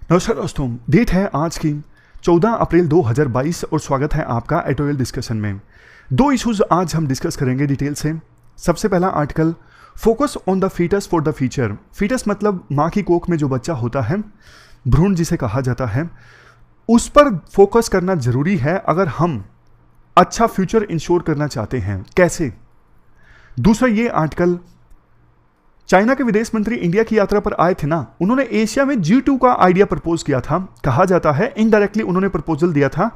नमस्कार दोस्तों, डेट है आज की 14 अप्रैल 2022 और स्वागत है आपका एडिटोरियल डिस्कशन में। दो इश्यूज आज हम डिस्कस करेंगे डिटेल से। सबसे पहला article, focus on the foetus for the future. Foetus मतलब माँ की कोख में जो बच्चा होता है, भ्रूण जिसे कहा जाता है, उस पर फोकस करना जरूरी है अगर हम अच्छा फ्यूचर इंश्योर करना चाहते हैं। कैसे? दूसरा ये आर्टिकल, चाइना के विदेश मंत्री इंडिया की यात्रा पर आए थे ना, उन्होंने एशिया में G2 का आइडिया प्रपोज किया था। कहा जाता है इनडायरेक्टली उन्होंने प्रपोजल दिया था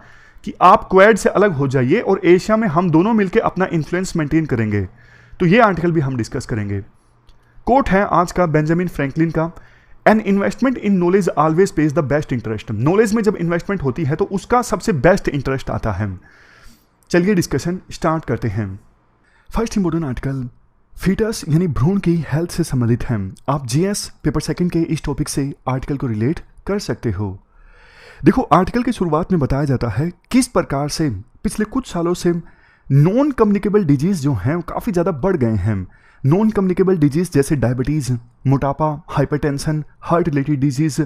कि आप क्वाड से अलग हो जाइए और एशिया में हम दोनों मिलकर अपना इन्फ्लुएंस मेंटेन करेंगे। तो ये आर्टिकल भी हम डिस्कस करेंगे। कोट है आज का बेंजामिन फ्रैंकलिन का, an investment in knowledge always page the best interest. Knowledge में जब इन्वेस्टमेंट होती है तो उसका सबसे बेस्ट इंटरेस्ट आता है। चलिए डिस्कशन स्टार्ट करते हैं। फर्स्ट इंपोर्टेंट आर्टिकल, फीटस यानी भ्रूण की हेल्थ से संबंधित है। आप जीएस पेपर सेकंड के इस टॉपिक से आर्टिकल को रिलेट कर सकते हो। देखो, आर्टिकल की शुरुआत में बताया जाता है किस प्रकार से पिछले कुछ सालों से नॉन कम्युनिकेबल डिजीज जो हैं काफ़ी ज़्यादा बढ़ गए हैं। नॉन कम्युनिकेबल डिजीज जैसे डायबिटीज़, मोटापा, हाइपरटेंशन, हार्ट रिलेटेड डिजीज़,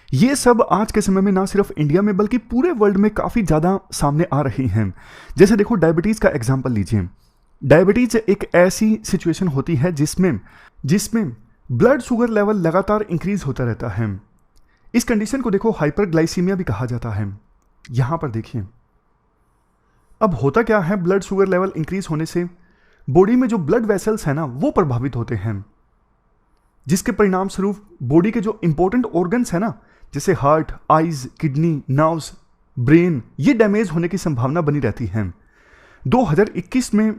ये सब आज के समय में ना सिर्फ इंडिया में बल्कि पूरे वर्ल्ड में काफ़ी ज़्यादा सामने आ रही हैं। जैसे देखो, डायबिटीज़ का एग्जाम्पल लीजिए। डायबिटीज एक ऐसी सिचुएशन होती है जिसमें ब्लड शुगर लेवल लगातार इंक्रीज होता रहता है। इस कंडीशन को देखो हाइपरग्लाइसीमिया भी कहा जाता है। यहां पर देखिए, अब होता क्या है, ब्लड शुगर लेवल इंक्रीज होने से बॉडी में जो ब्लड वेसल्स है ना वो प्रभावित होते हैं, जिसके परिणाम स्वरूप बॉडी के जो इंपॉर्टेंट ऑर्गन्स है ना, जैसे heart, eyes, kidney, nerves, brain, ये डैमेज होने की संभावना बनी रहती है। 2021 में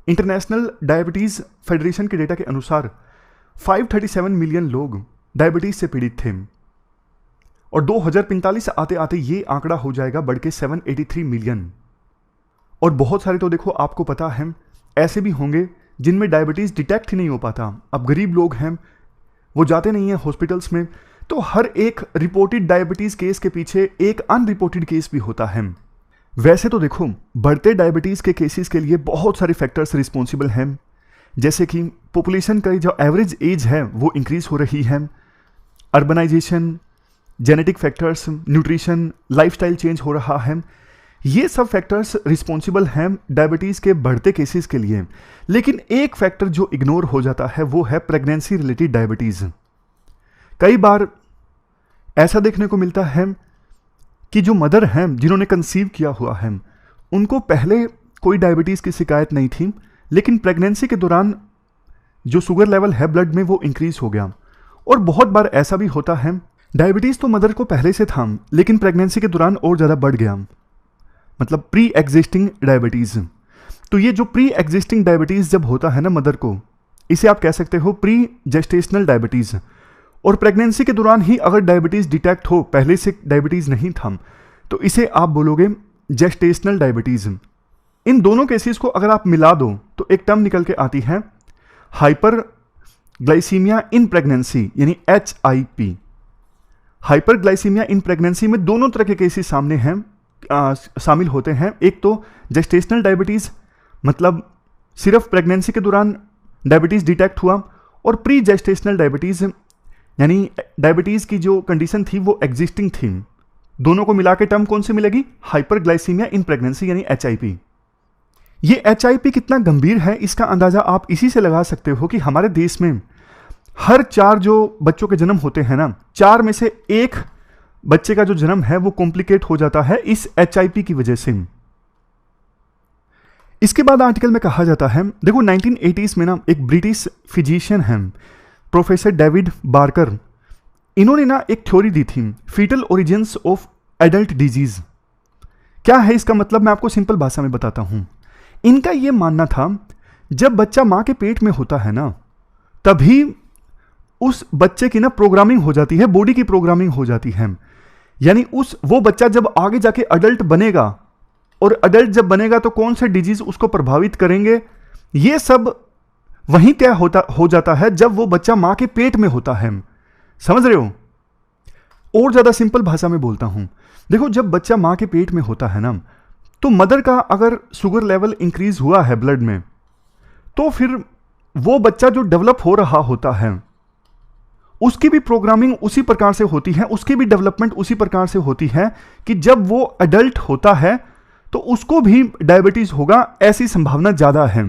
इंटरनेशनल डायबिटीज़ फेडरेशन के डेटा के अनुसार 537 मिलियन लोग डायबिटीज़ से पीड़ित थे और 2045 आते आते ये आंकड़ा हो जाएगा बढ़ के 783 मिलियन। और बहुत सारे तो देखो आपको पता है ऐसे भी होंगे जिनमें डायबिटीज़ डिटेक्ट ही नहीं हो पाता। अब गरीब लोग हैं, वो जाते नहीं हैं हॉस्पिटल्स में, तो हर एक रिपोर्टेड डायबिटीज़ केस के पीछे एक अनरिपोर्टेड केस भी होता है। वैसे तो देखो, बढ़ते डायबिटीज़ के केसेस के लिए बहुत सारे फैक्टर्स रिस्पॉन्सिबल हैं, जैसे कि पॉपुलेशन का जो एवरेज एज है वो इंक्रीज हो रही है, urbanisation, genetic factors, nutrition, lifestyle change हो रहा है। ये सब फैक्टर्स रिस्पॉन्सिबल हैं डायबिटीज़ के बढ़ते केसेस के लिए। लेकिन एक फैक्टर जो इग्नोर हो जाता है वो है प्रेगनेंसी रिलेटेड डायबिटीज़। कई बार ऐसा देखने को मिलता है कि जो मदर हैं जिन्होंने कंसीव किया हुआ है उनको पहले कोई डायबिटीज़ की शिकायत नहीं थी, लेकिन प्रेगनेंसी के दौरान जो शुगर लेवल है ब्लड में वो इंक्रीज हो गया। और बहुत बार ऐसा भी होता है, डायबिटीज़ तो मदर को पहले से था लेकिन प्रेगनेंसी के दौरान और ज़्यादा बढ़ गया, मतलब प्री एग्जिस्टिंग डायबिटीज़। तो ये जो प्री एग्जिस्टिंग डायबिटीज़ जब होता है ना मदर को, इसे आप कह सकते हो प्री जेस्टेशनल डायबिटीज़। और प्रेगनेंसी के दौरान ही अगर डायबिटीज़ डिटेक्ट हो, पहले से डायबिटीज़ नहीं था, तो इसे आप बोलोगे जेस्टेशनल डायबिटीज़। इन दोनों केसेस को अगर आप मिला दो तो एक टर्म निकल के आती है हाइपर ग्लाइसीमिया इन प्रेगनेंसी, यानी HIP। Hyperglycaemia in pregnancy में दोनों तरह के केसेस सामने हैं, शामिल होते हैं। एक तो जेस्टेशनल डायबिटीज़, मतलब सिर्फ प्रेगनेंसी के दौरान डायबिटीज़ डिटेक्ट हुआ, और प्री जेस्टेशनल डायबिटीज़ यानी डायबिटीज़ की जो कंडीशन थी वो एग्जिस्टिंग थी। दोनों को मिला के टर्म कौन सी मिलेगी? हाइपरग्लाइसीमिया इन प्रेगनेंसी, यानी HIP। ये HIP कितना गंभीर है इसका अंदाज़ा आप इसी से लगा सकते हो कि हमारे देश में हर 4 जो बच्चों के जन्म होते हैं ना, 4 में से एक बच्चे का जो जन्म है वो कॉम्प्लिकेट हो जाता है इस HIP की वजह से। इसके बाद आर्टिकल में कहा जाता है, देखो 1980s में ना एक ब्रिटिश फिजिशियन है प्रोफेसर डेविड बार्कर, इन्होंने ना एक थ्योरी दी थी, foetal origins of adult disease. क्या है इसका मतलब, मैं आपको सिंपल भाषा में बताता हूं। इनका यह मानना था जब बच्चा मां के पेट में होता है ना, तभी उस बच्चे की ना प्रोग्रामिंग हो जाती है, बॉडी की प्रोग्रामिंग हो जाती है। यानी वो बच्चा जब आगे जाके अडल्ट बनेगा, और अडल्ट जब बनेगा तो कौन से डिजीज उसको प्रभावित करेंगे, ये सब वहीं क्या हो जाता है जब वो बच्चा मां के पेट में होता है। समझ रहे हो? और ज्यादा सिंपल भाषा में बोलता हूं, देखो जब बच्चा मां के पेट में होता है ना, तो मदर का अगर शुगर लेवल इंक्रीज हुआ है ब्लड में, तो फिर वो बच्चा जो डेवलप हो रहा होता है उसकी भी प्रोग्रामिंग उसी प्रकार से होती है, उसकी भी डेवलपमेंट उसी प्रकार से होती है कि जब वो अडल्ट होता है तो उसको भी डायबिटीज होगा, ऐसी संभावना ज्यादा है।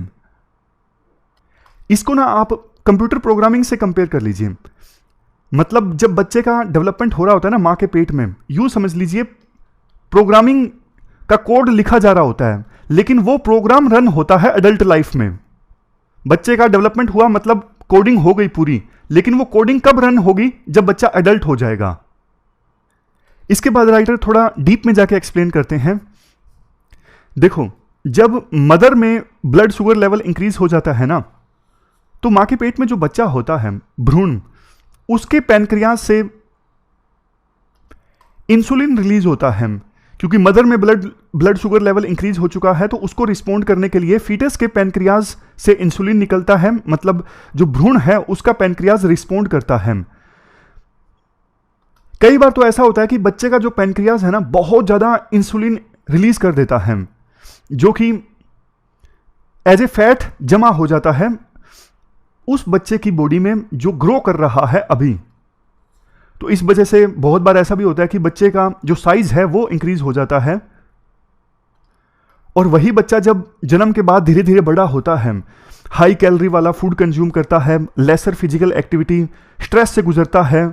इसको ना आप कंप्यूटर प्रोग्रामिंग से कंपेयर कर लीजिए। मतलब जब बच्चे का डेवलपमेंट हो रहा होता है ना मां के पेट में, यूं समझ लीजिए प्रोग्रामिंग का कोड लिखा जा रहा होता है, लेकिन वो प्रोग्राम रन होता है अडल्ट लाइफ में। बच्चे का डेवलपमेंट हुआ मतलब कोडिंग हो गई पूरी, लेकिन वो कोडिंग कब रन होगी? जब बच्चा एडल्ट हो जाएगा। इसके बाद राइटर थोड़ा डीप में जाके एक्सप्लेन करते हैं। देखो, जब मदर में ब्लड शुगर लेवल इंक्रीज हो जाता है ना, तो मां के पेट में जो बच्चा होता है भ्रूण, उसके पैनक्रियाज से इंसुलिन रिलीज होता है, क्योंकि मदर में ब्लड शुगर लेवल इंक्रीज हो चुका है, तो उसको रिस्पोंड करने के लिए फीटस के पैनक्रियाज से इंसुलिन निकलता है। मतलब जो भ्रूण है उसका पैनक्रियाज रिस्पोंड करता है। कई बार तो ऐसा होता है कि बच्चे का जो पैनक्रियाज है ना बहुत ज्यादा इंसुलिन रिलीज कर देता है, जो कि एज ए फैट जमा हो जाता है उस बच्चे की बॉडी में जो ग्रो कर रहा है अभी। तो इस वजह से बहुत बार ऐसा भी होता है कि बच्चे का जो साइज है वो इंक्रीज हो जाता है, और वही बच्चा जब जन्म के बाद धीरे धीरे बड़ा होता है, हाई कैलोरी वाला फूड कंज्यूम करता है, लेसर फिजिकल एक्टिविटी, स्ट्रेस से गुजरता है,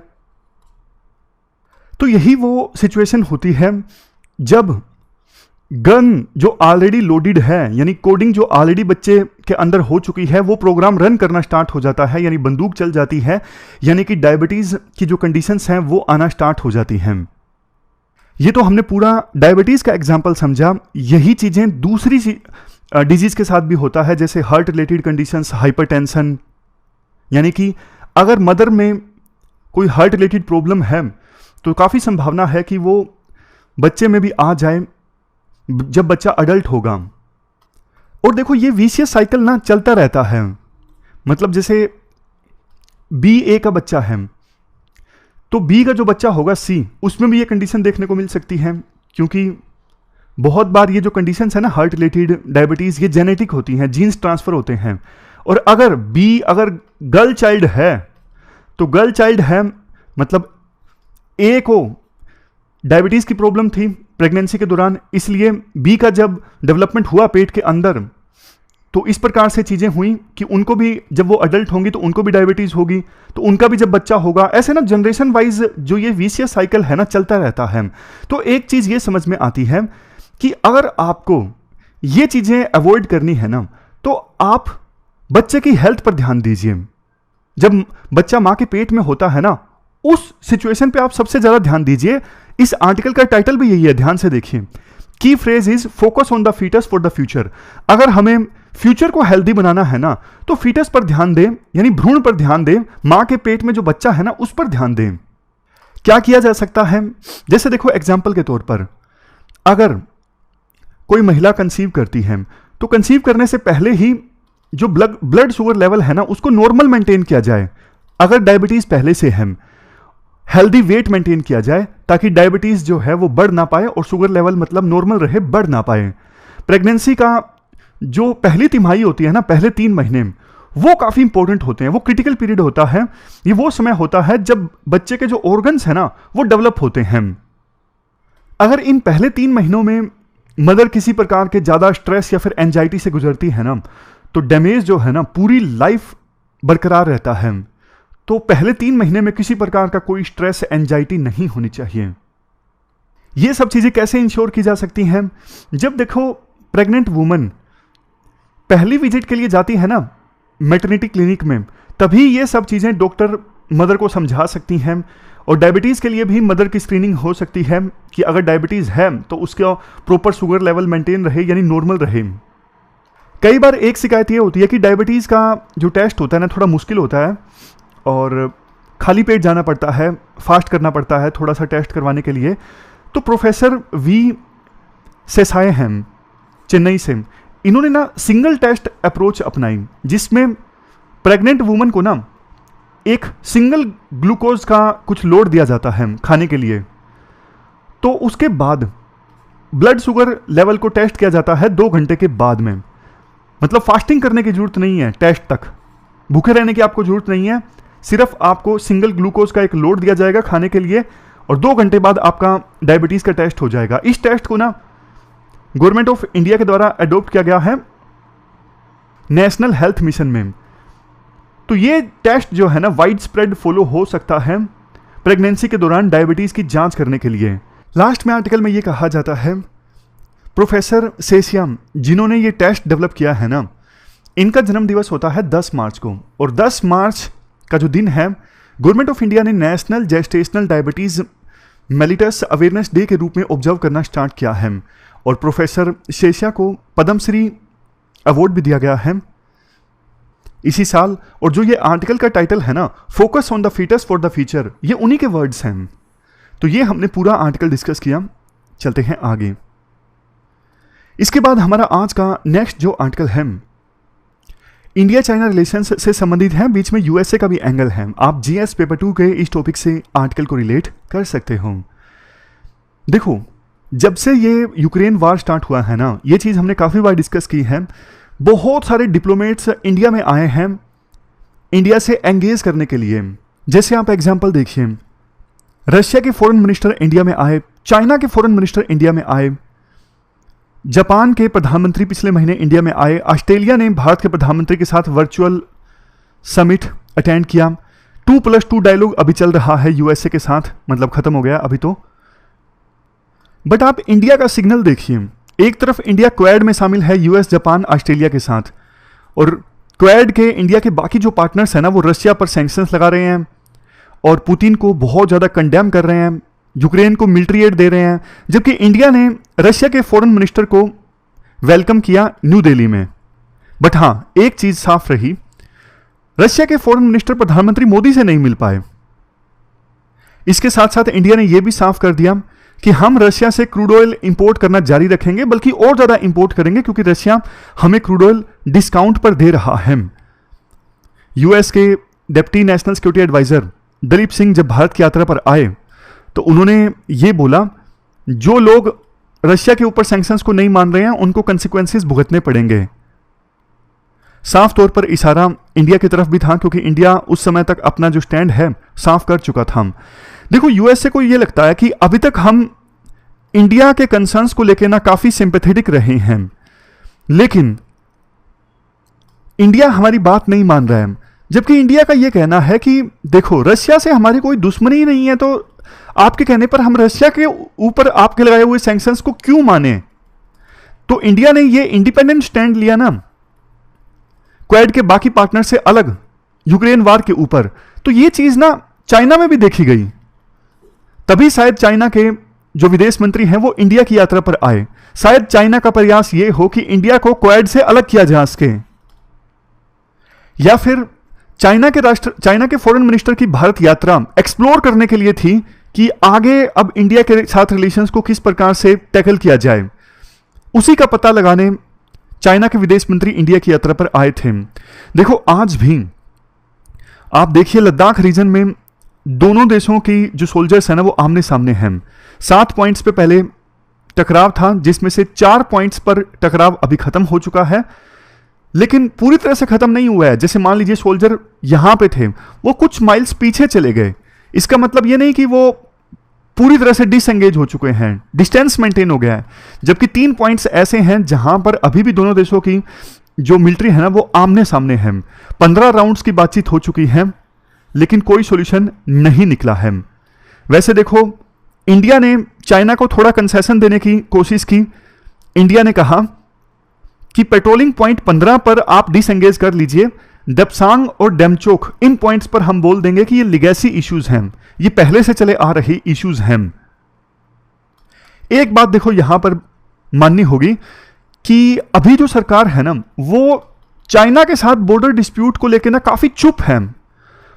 तो यही वो सिचुएशन होती है जब गन जो ऑलरेडी लोडेड है, यानी कोडिंग जो ऑलरेडी बच्चे के अंदर हो चुकी है, वो प्रोग्राम रन करना स्टार्ट हो जाता है, यानी बंदूक चल जाती है, यानी कि डायबिटीज की जो कंडीशंस हैं वो आना स्टार्ट हो जाती हैं। ये तो हमने पूरा डायबिटीज का एग्जांपल समझा। यही चीजें दूसरी डिजीज के साथ भी होता है, जैसे हार्ट रिलेटेड कंडीशंस, हाइपरटेंशन, यानी कि अगर मदर में कोई हार्ट रिलेटेड प्रॉब्लम है तो काफी संभावना है कि वो बच्चे में भी आ जाए जब बच्चा अडल्ट होगा। और देखो ये विशियस साइकिल ना चलता रहता है। मतलब जैसे BA का बच्चा है तो B का जो बच्चा होगा C, उसमें भी ये कंडीशन देखने को मिल सकती है, क्योंकि बहुत बार ये जो कंडीशंस है ना हार्ट रिलेटेड डायबिटीज, ये जेनेटिक होती हैं, जीन्स ट्रांसफर होते हैं। और अगर अगर गर्ल चाइल्ड है तो गर्ल चाइल्ड है मतलब A को डायबिटीज की प्रॉब्लम थी प्रेगनेंसी के दौरान, इसलिए B का जब डेवलपमेंट हुआ पेट के अंदर तो इस प्रकार से चीजें हुई कि उनको भी जब वो अडल्ट होंगी तो उनको भी डायबिटीज होगी, तो उनका भी जब बच्चा होगा, ऐसे ना जनरेशन वाइज जो ये विशियस साइकिल है ना चलता रहता है। तो एक चीज ये समझ में आती है कि अगर आपको ये चीजें अवॉइड करनी है ना, तो आप बच्चे की हेल्थ पर ध्यान दीजिए। जब बच्चा मां के पेट में होता है ना, उस सिचुएशन पे आप सबसे ज्यादा ध्यान दीजिए। इस आर्टिकल का टाइटल भी यही है, ध्यान से देखिए। Key phrase is focus on the foetus for the future. अगर हमें फ्यूचर को हेल्दी बनाना है ना, तो फीटस पर ध्यान दें, यानी भ्रूण पर ध्यान दें, मां के पेट में जो बच्चा है ना उस पर ध्यान दें। क्या किया जा सकता है? जैसे देखो एग्जाम्पल के तौर पर, अगर कोई महिला कंसीव करती है तो कंसीव करने से पहले ही जो ब्लड शुगर लेवल है ना उसको नॉर्मल मेंटेन किया जाए। अगर डायबिटीज पहले से है, हेल्दी वेट मेंटेन किया जाए ताकि डायबिटीज जो है वो बढ़ ना पाए और शुगर लेवल मतलब नॉर्मल रहे, बढ़ ना पाए। प्रेगनेंसी का जो पहली तिमाही होती है ना, पहले 3 महीने, वो काफी इंपॉर्टेंट होते हैं, वो क्रिटिकल पीरियड होता है। ये वो समय होता है जब बच्चे के जो ऑर्गन्स है ना वो डेवलप होते हैं। अगर इन पहले 3 महीनों में मदर किसी प्रकार के ज्यादा स्ट्रेस या फिर एंजाइटी से गुजरती है ना, तो डैमेज जो है ना पूरी लाइफ बरकरार रहता है। तो पहले 3 महीने में किसी प्रकार का कोई स्ट्रेस एंजाइटी नहीं होनी चाहिए। ये सब चीजें कैसे इंश्योर की जा सकती हैं? जब देखो प्रेग्नेंट वुमन पहली विजिट के लिए जाती है ना मैटरनिटी क्लिनिक में, तभी ये सब चीजें डॉक्टर मदर को समझा सकती हैं। और डायबिटीज के लिए भी मदर की स्क्रीनिंग हो सकती है कि अगर डायबिटीज है तो उसका प्रॉपर शुगर लेवल मेंटेन रहे, यानी नॉर्मल रहे। कई बार एक शिकायत ये होती है कि डायबिटीज का जो टेस्ट होता है ना थोड़ा मुश्किल होता है और खाली पेट जाना पड़ता है, फास्ट करना पड़ता है थोड़ा सा टेस्ट करवाने के लिए। तो प्रोफेसर वी सेसाए हैं चेन्नई से, इन्होंने ना सिंगल टेस्ट अप्रोच अपनाई, जिसमें प्रेग्नेंट वुमन को ना एक सिंगल ग्लूकोज का कुछ लोड दिया जाता है खाने के लिए। तो उसके बाद ब्लड शुगर लेवल को टेस्ट किया जाता है 2 घंटे के बाद में। मतलब फास्टिंग करने की जरूरत नहीं है टेस्ट तक, भूखे रहने की आपको जरूरत नहीं है। सिर्फ आपको सिंगल ग्लूकोज का एक लोड दिया जाएगा खाने के लिए और 2 घंटे बाद आपका डायबिटीज़ का टेस्ट हो जाएगा। इस टेस्ट को ना गवर्नमेंट ऑफ इंडिया के द्वारा अडॉप्ट किया गया है नेशनल हेल्थ मिशन में। तो ये टेस्ट जो है ना वाइड स्प्रेड फॉलो हो सकता है प्रेगनेंसी के दौरान डायबिटीज़ की जांच करने के लिए। लास्ट में आर्टिकल में ये कहा जाता है प्रोफेसर सेसियम जिन्होंने ये टेस्ट डेवलप किया है ना, इनका जन्म दिवस होता है 10 मार्च को, और 10 मार्च का जो दिन है गवर्नमेंट ऑफ इंडिया ने national gestational diabetes mellitus awareness day के रूप में ऑब्जर्व करना स्टार्ट किया है। और प्रोफेसर शेषिया को पद्मश्री अवार्ड भी दिया गया है इसी साल। और जो ये आर्टिकल का टाइटल है ना focus on the foetus for the future, ये उन्हीं के वर्ड्स हैं। तो ये हमने पूरा आर्टिकल डिस्कस किया, चलते हैं आगे। इसके बाद हमारा आज का नेक्स्ट जो आर्टिकल है इंडिया चाइना रिलेशंस से संबंधित है, बीच में यूएसए का भी एंगल है। आप जीएस पेपर 2 के इस टॉपिक से आर्टिकल को रिलेट कर सकते हो। देखो, जब से ये यूक्रेन वार स्टार्ट हुआ है ना, ये चीज़ हमने काफ़ी बार डिस्कस की है। बहुत सारे डिप्लोमेट्स इंडिया में आए हैं इंडिया से एंगेज करने के लिए। जैसे आप एग्जांपल देखिए, रशिया के फॉरेन मिनिस्टर इंडिया में आए, चाइना के फॉरेन मिनिस्टर इंडिया में आए, जापान के प्रधानमंत्री पिछले महीने इंडिया में आए, ऑस्ट्रेलिया ने भारत के प्रधानमंत्री के साथ वर्चुअल समिट अटेंड किया। 2+2 डायलॉग अभी चल रहा है यूएसए के साथ, मतलब खत्म हो गया अभी तो। बट आप इंडिया का सिग्नल देखिए, एक तरफ इंडिया क्वाड में शामिल है यूएस, जापान, ऑस्ट्रेलिया के साथ, और क्वाड के इंडिया के बाकी जो पार्टनर्स हैं ना वो रशिया पर सैंक्शंस लगा रहे हैं और पुतिन को बहुत ज़्यादा कंडेम कर रहे हैं, यूक्रेन को मिलिट्री एड दे रहे हैं, जबकि इंडिया ने रशिया के फॉरेन मिनिस्टर को वेलकम किया न्यू दिल्ली में। बट हाँ, एक चीज़ साफ रही, रशिया के फॉरेन मिनिस्टर प्रधानमंत्री मोदी से नहीं मिल पाए। इसके साथ साथ इंडिया ने यह भी साफ कर दिया कि हम रशिया से क्रूड ऑयल इंपोर्ट करना जारी रखेंगे, बल्कि और ज़्यादा इंपोर्ट करेंगे, क्योंकि रशिया हमें क्रूड ऑयल डिस्काउंट पर दे रहा है। यूएस के deputy national security adviser Dalip Singh जब भारत की यात्रा पर आए तो उन्होंने ये बोला, जो लोग रशिया के ऊपर सैंक्शंस को नहीं मान रहे हैं उनको कंसिक्वेंसेस भुगतने पड़ेंगे। साफ तौर पर इशारा इंडिया की तरफ भी था, क्योंकि इंडिया उस समय तक अपना जो स्टैंड है साफ कर चुका था। देखो, यूएसए को ये लगता है कि अभी तक हम इंडिया के कंसर्न्स को लेकर ना काफी सिंपैथेटिक रहे हैं, लेकिन इंडिया हमारी बात नहीं मान रहा है। जबकि इंडिया का यह कहना है कि देखो, रशिया से हमारी कोई दुश्मनी ही नहीं है, तो आपके कहने पर हम रशिया के ऊपर आपके लगाए हुए सैंक्शंस को क्यों माने। तो इंडिया ने ये इंडिपेंडेंट स्टैंड लिया ना क्वाड के बाकी पार्टनर से अलग यूक्रेन वार के ऊपर। तो ये चीज ना चाइना में भी देखी गई, तभी शायद चाइना के जो विदेश मंत्री हैं वो इंडिया की यात्रा पर आए। शायद चाइना का प्रयास ये हो कि इंडिया को क्वाड से अलग किया जा सके, या फिर चाइना के फॉरेन मिनिस्टर की भारत यात्रा एक्सप्लोर करने के लिए थी कि आगे अब इंडिया के साथ रिलेशंस को किस प्रकार से टैकल किया जाए। उसी का पता लगाने चाइना के विदेश मंत्री इंडिया की यात्रा पर आए थे। देखो, आज भी आप देखिए लद्दाख रीजन में दोनों देशों की जो सोल्जर्स हैं ना वो आमने सामने हैं। 7 पॉइंट्स पे पहले टकराव था, जिसमें से 4 पॉइंट्स पर टकराव अभी खत्म हो चुका है, लेकिन पूरी तरह से खत्म नहीं हुआ है। जैसे मान लीजिए सोल्जर यहां पे थे, वो कुछ माइल्स पीछे चले गए, इसका मतलब ये नहीं कि वो पूरी तरह से डिसएंगेज हो चुके हैं, डिस्टेंस मेंटेन हो गया है। जबकि 3 पॉइंट्स ऐसे हैं जहां पर अभी भी दोनों देशों की जो मिलिट्री है ना वो आमने सामने है। 15 राउंड्स की बातचीत हो चुकी है, लेकिन कोई सॉल्यूशन नहीं निकला है। वैसे देखो, इंडिया ने चाइना को थोड़ा कंसेशन देने की कोशिश की। इंडिया ने कहा कि पेट्रोलिंग पॉइंट 15 पर आप डिसएंगेज कर लीजिए, दपसांग और डेमचोक इन पॉइंट्स पर हम बोल देंगे कि ये लिगेसी इश्यूज हैं, ये पहले से चले आ रही इश्यूज हैं। एक बात देखो यहां पर माननी होगी कि अभी जो सरकार है ना वो चाइना के साथ बॉर्डर डिस्प्यूट को लेकर ना काफी चुप है।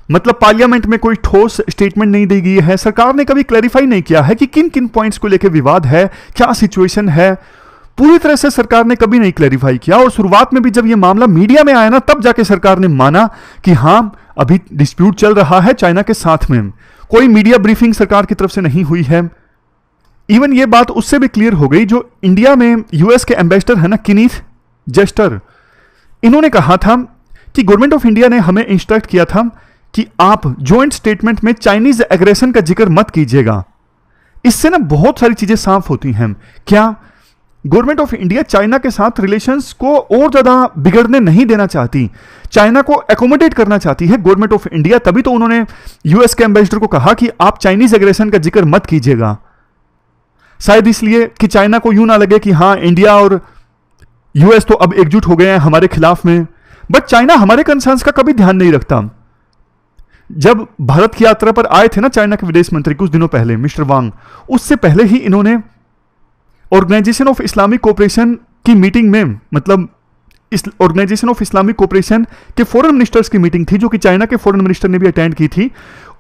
मतलब पार्लियामेंट में कोई ठोस स्टेटमेंट नहीं दी गई है, सरकार ने कभी क्लैरिफाई नहीं किया है कि किन किन पॉइंट्स को लेकर विवाद है, क्या सिचुएशन है, पूरी तरह से सरकार ने कभी नहीं क्लैरिफाई किया। और शुरुआत में भी जब यह मामला मीडिया में आया ना तब जाके सरकार ने माना कि हां अभी डिस्प्यूट चल रहा है चाइना के साथ में। कोई मीडिया ब्रीफिंग सरकार की तरफ से नहीं हुई है। इवन ये बात उससे भी क्लियर हो गई, जो इंडिया में यूएस के एम्बेसडर है ना किनीथ जेस्टर, इन्होंने कहा था कि गवर्नमेंट ऑफ इंडिया ने हमें इंस्ट्रक्ट किया था कि आप जॉइंट स्टेटमेंट में चाइनीज एग्रेशन का जिक्र मत कीजिएगा। इससे ना बहुत सारी चीजें साफ होती हैं। क्या गवर्नमेंट ऑफ इंडिया चाइना के साथ रिलेशंस को और ज्यादा बिगड़ने नहीं देना चाहती, चाइना को एकोमोडेट करना चाहती है गवर्नमेंट ऑफ इंडिया। तभी तो उन्होंने यूएस के एम्बेसडर को कहा कि आप चाइनीज एग्रेशन का जिक्र मत कीजिएगा। शायद इसलिए कि चाइना को यूं ना लगे कि हाँ इंडिया और यूएस तो अब एकजुट हो गए हैं हमारे खिलाफ में। बट चाइना हमारे कंसर्न्स का कभी ध्यान नहीं रखता। जब भारत की यात्रा पर आए थे ना चाइना के विदेश मंत्री कुछ दिनों पहले, मिस्टर वांग, उससे पहले ही इन्होंने ऑर्गेनाइजेशन ऑफ इस्लामिक कोऑपरेशन की मीटिंग में, मतलब इस ऑर्गेनाइजेशन ऑफ इस्लामिक कोऑपरेशन के फॉरेन मिनिस्टर्स की मीटिंग थी जो कि चाइना के फॉरेन मिनिस्टर ने भी अटेंड की थी,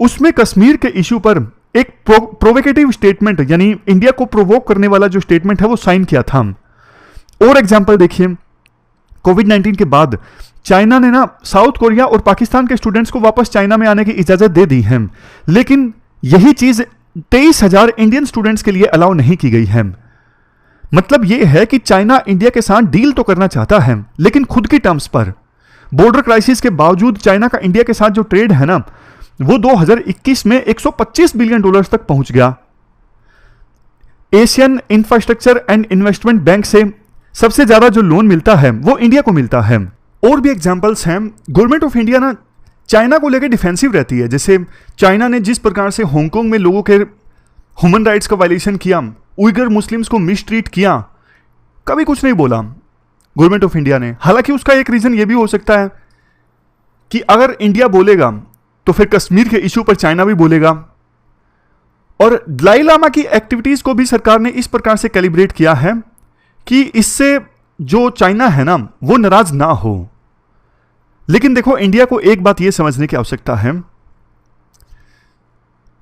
उसमें कश्मीर के इश्यू पर एक प्रोवोकेटिव स्टेटमेंट, यानी इंडिया को प्रोवोक करने वाला जो स्टेटमेंट है वो साइन किया था। और एग्जांपल देखिए, कोविड-19 के बाद चाइना ने ना साउथ कोरिया और पाकिस्तान के स्टूडेंट्स को वापस चाइना में आने की इजाजत दे दी है, लेकिन यही चीज 23,000 इंडियन स्टूडेंट्स के लिए अलाउ नहीं की गई है। मतलब यह है कि चाइना इंडिया के साथ डील तो करना चाहता है लेकिन खुद की टर्म्स पर। बॉर्डर क्राइसिस के बावजूद चाइना का इंडिया के साथ जो ट्रेड है ना वो 2021 में $125 बिलियन तक पहुंच गया। Asian infrastructure and investment bank से सबसे ज्यादा जो लोन मिलता है वो इंडिया को मिलता है। और भी एग्जांपल्स हैं। गवर्नमेंट ऑफ इंडिया ना चाइना को लेकर डिफेंसिव रहती है। जैसे चाइना ने जिस प्रकार से हांगकांग में लोगों के ह्यूमन राइट्स का वायलेशन किया, उइगर मुस्लिम्स को मिसट्रीट किया, कभी कुछ नहीं बोला गवर्नमेंट ऑफ इंडिया ने। हालांकि उसका एक रीजन यह भी हो सकता है कि अगर इंडिया बोलेगा तो फिर कश्मीर के इश्यू पर चाइना भी बोलेगा। और दलाई लामा की एक्टिविटीज को भी सरकार ने इस प्रकार से कैलिब्रेट किया है कि इससे जो चाइना है ना वो नाराज ना हो। लेकिन देखो, इंडिया को एक बात यह समझने की आवश्यकता है,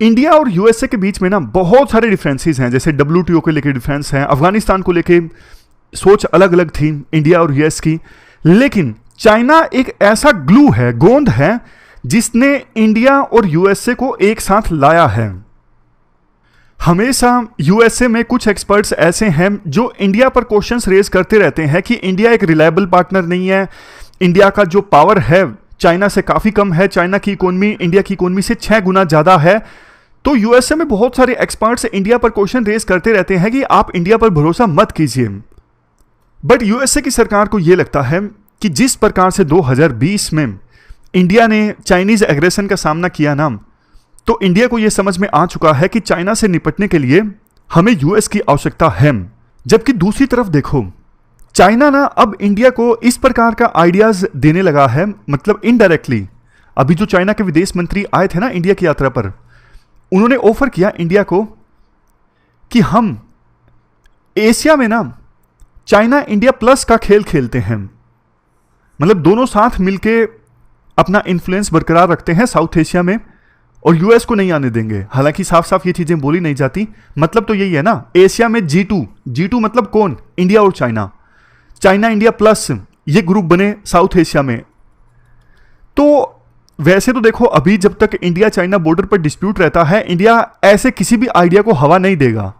इंडिया और यूएसए के बीच में ना बहुत सारे डिफरेंसेस हैं। जैसे WTO को लेकर डिफरेंस है, अफगानिस्तान को लेकर सोच अलग अलग थी इंडिया और यूएस की। लेकिन चाइना एक ऐसा ग्लू है, गोंद है, जिसने इंडिया और यूएसए को एक साथ लाया है। हमेशा यूएसए में कुछ एक्सपर्ट्स ऐसे हैं जो इंडिया पर क्वेश्चंस रेज करते रहते हैं कि इंडिया एक रिलायबल पार्टनर नहीं है, इंडिया का जो पावर है चाइना से काफी कम है, चाइना की इकोनॉमी इंडिया की इकोनॉमी से 6 गुना ज्यादा है। तो यूएसए में बहुत सारे एक्सपर्ट्स इंडिया पर क्वेश्चन रेज करते रहते हैं कि आप इंडिया पर भरोसा मत कीजिए। बट यूएसए की सरकार को यह लगता है कि जिस प्रकार से 2020 में इंडिया ने चाइनीज एग्रेशन का सामना किया ना, तो इंडिया को यह समझ में आ चुका है कि चाइना से निपटने के लिए हमें यूएस की आवश्यकता है। जबकि दूसरी तरफ देखो, चाइना ना अब इंडिया को इस प्रकार का आइडियाज देने लगा है, मतलब इनडायरेक्टली। अभी जो चाइना के विदेश मंत्री आए थे ना इंडिया की यात्रा पर, उन्होंने ऑफर किया इंडिया को कि हम एशिया में ना चाइना इंडिया प्लस का खेल खेलते हैं, मतलब दोनों साथ मिलके अपना इन्फ्लुएंस बरकरार रखते हैं साउथ एशिया में और यूएस को नहीं आने देंगे। हालांकि साफ साफ ये चीजें बोली नहीं जाती, मतलब तो यही है ना, एशिया में G2 मतलब कौन? इंडिया और चाइना, चाइना इंडिया प्लस ये ग्रुप बने साउथ एशिया में। तो वैसे तो देखो, अभी जब तक इंडिया चाइना बॉर्डर पर डिस्प्यूट रहता है, इंडिया ऐसे किसी भी आइडिया को हवा नहीं देगा।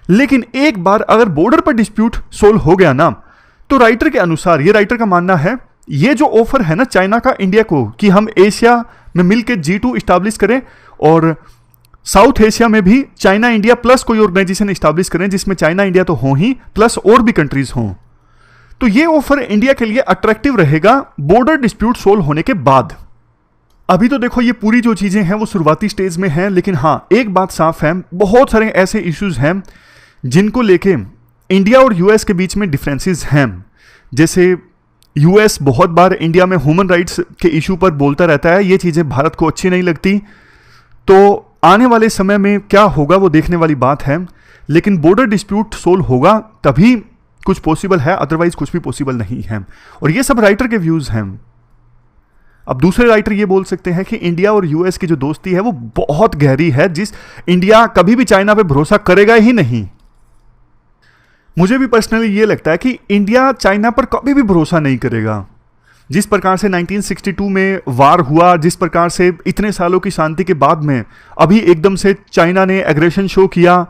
लेकिन एक बार अगर बॉर्डर पर डिस्प्यूट सोल्व हो गया ना, तो राइटर के अनुसार, ये राइटर का मानना है, ये जो ऑफर है ना चाइना का इंडिया को कि हम एशिया में मिलकर G2 इस्टेब्लिश करें और साउथ एशिया में भी चाइना इंडिया प्लस कोई ऑर्गेनाइजेशन इस्टेब्लिश करें जिसमें चाइना इंडिया तो हो ही, प्लस और भी कंट्रीज हों, तो ये ऑफर इंडिया के लिए अट्रैक्टिव रहेगा बॉर्डर डिस्प्यूट सोल्व होने के बाद। अभी तो देखो, ये पूरी जो चीजें हैं वो शुरुआती स्टेज में हैं, लेकिन हाँ एक बात साफ है, बहुत सारे ऐसे इश्यूज हैं जिनको लेके इंडिया और यूएस के बीच में डिफरेंसेस हैं। जैसे यूएस बहुत बार इंडिया में ह्यूमन राइट्स के इशू पर बोलता रहता है, ये चीजें भारत को अच्छी नहीं लगती। तो आने वाले समय में क्या होगा वो देखने वाली बात है, लेकिन बॉर्डर डिस्प्यूट सोल्व होगा तभी कुछ पॉसिबल है, अदरवाइज कुछ भी पॉसिबल नहीं है। और ये सब राइटर के व्यूज हैं। अब दूसरे राइटर ये बोल सकते हैं कि इंडिया और यूएस की जो दोस्ती है वो बहुत गहरी है, जिस इंडिया कभी भी चाइना पे भरोसा करेगा ही नहीं। मुझे भी पर्सनली ये लगता है कि इंडिया चाइना पर कभी भी भरोसा नहीं करेगा। जिस प्रकार से 1962 में वार हुआ, जिस प्रकार से इतने सालों की शांति के बाद में अभी एकदम से चाइना ने एग्रेशन शो किया,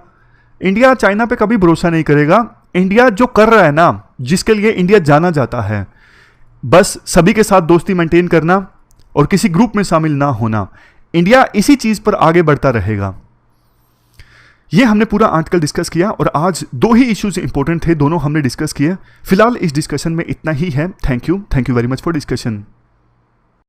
इंडिया चाइना पे कभी भरोसा नहीं करेगा। इंडिया जो कर रहा है ना, जिसके लिए इंडिया जाना जाता है, बस सभी के साथ दोस्ती मेंटेन करना, और किसी ग्रुप में शामिल ना होना। इंडिया इसी चीज पर आगे बढ़ता रहेगा। ये हमने पूरा आर्टिकल डिस्कस किया और आज 2 ही इश्यूज इंपॉर्टेंट थे, दोनों हमने डिस्कस किए। फिलहाल इस डिस्कशन में इतना ही है। Thank you very much for discussion.